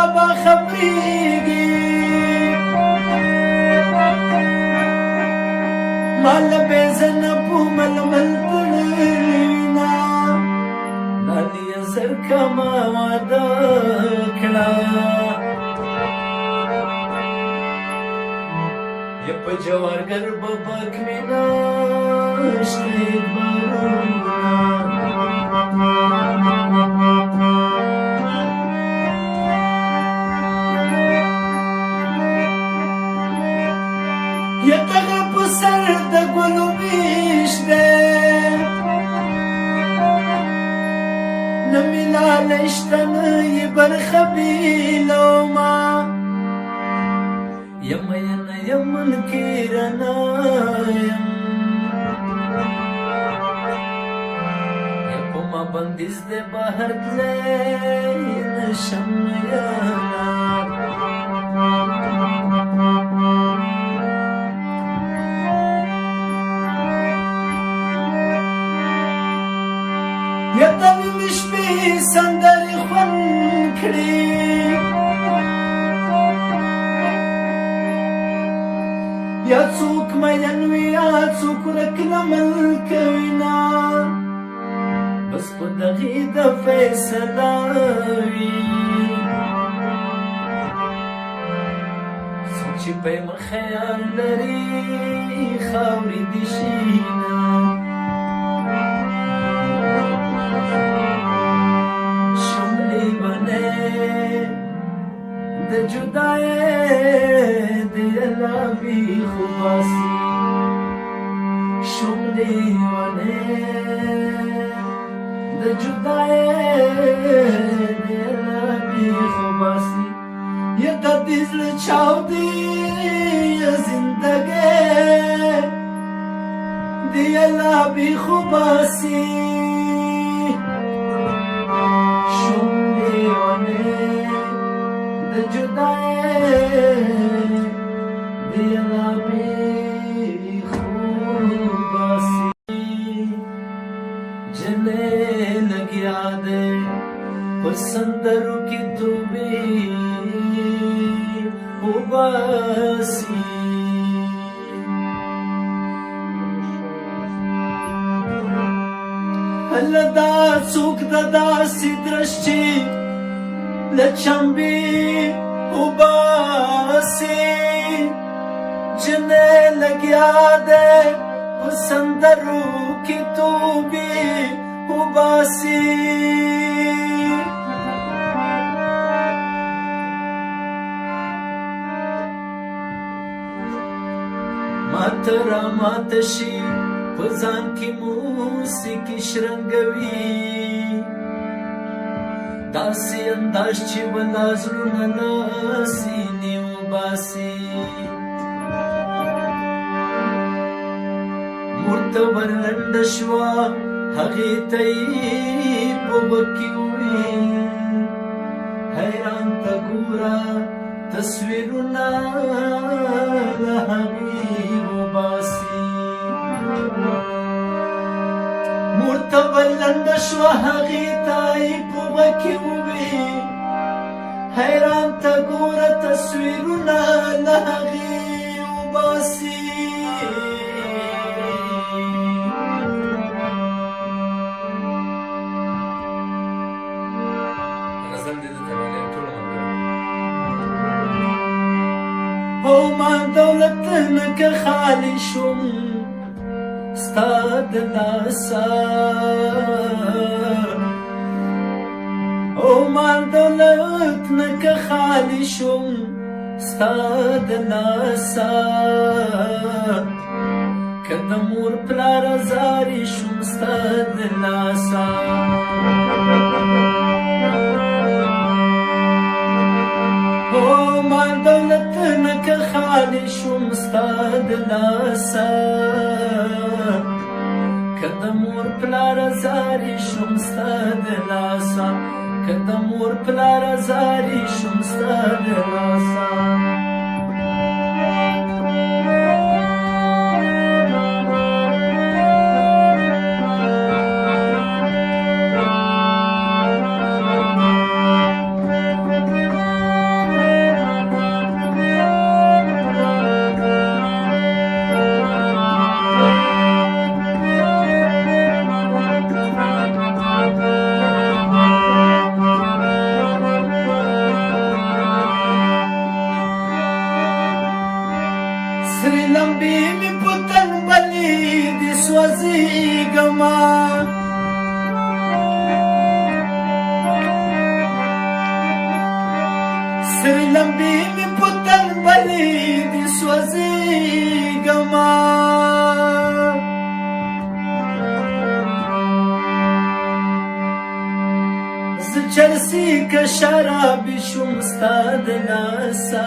بابا خبرېږي مال بې زنبو ململ تړوینا ناليه زر کما واده کړه یا په جوارګر بابک مینا شته بارونه یا دغه په سر د ګلو بیش دی نه مې لاله شته نه یې برخه بیلومه یم نه یم منکره نه یم یا په ما بندیز دی بهر تللی نشم یاره یا تبې مې شپې سندرې خوند کړي یا څوک مین وي یا څوک ورک لمل کوينا بس په دغې د فیصله وي څوک چې په یې خیال لري خاورې دې شينا د جدای دی لابی خوباسی شم دیوانه د جدای دی لابی خوباسی یا د دزل چاو دی زندگی دی لابی خوباسی شم دیوانه د جدای دی لابی خوباسی جنے لگیا دے پسندروں کی توبی خوباسی اللہ دا سوک دا دا سی درشچی لچمبی उबासी जने लग्या दे पसंदरू की तू भी उबासी मातरा मातशी पजान की मूसिकी शरंगवी داسې انداز چې ولا زړونه ناسینې وباسي مور ته ورلنډه شوه هغې ته یې په وکې وویل حیران ته ګوره تصویرونه له هغې وباسي مور ته ورلنډه شوه هغې ته یې په وکې وویل حیران ته ګوره تصویرونه له هغې وباسي هو ما دولت نه که خالي شوم ستا د لاسه او مال دولت نه که خالي شوم ستا د لاسه که د مور پلار زاري شوم ستا د لاسه او مال دولت نه که خالي شوم ستا د لاسه که د مور پلار زاري شوم ستا د لاسه که د مور پلار زاري شوم ستا د لاسه ز چرسی که شرابی شوم ستا د لاسه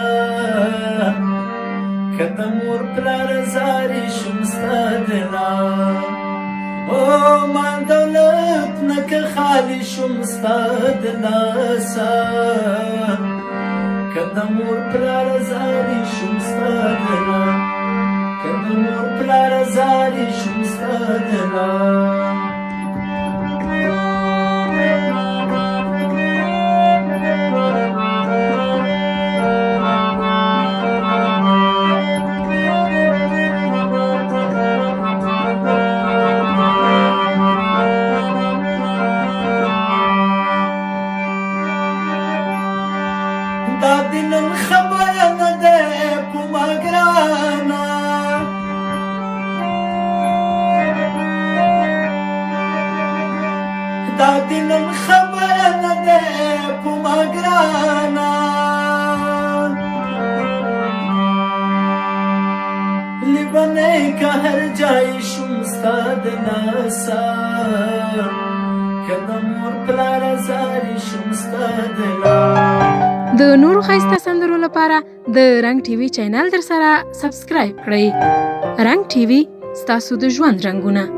که د مور پلار زاري شوم ستا د لاسه او مال دولت نه که خالي شوم ستا د لاسه که د مور پلار زاري شوم ستا د لاسه که د مور پلار زاري شوم ستا د لاسه دا دنن خبره نه ده په ما ګرانه دا دنن خبره نه ده په ما ګرانه لیونی که هر جای شوم ستا د لاسه که د مور پلار زاري شوم ستا د لاسه د نورو ښایسته سندرو لپاره د رنګ ټي وي چینل در سره سبسکرایب کړئ. رنګ ټي وي ستاسو د ژوند رنګونه.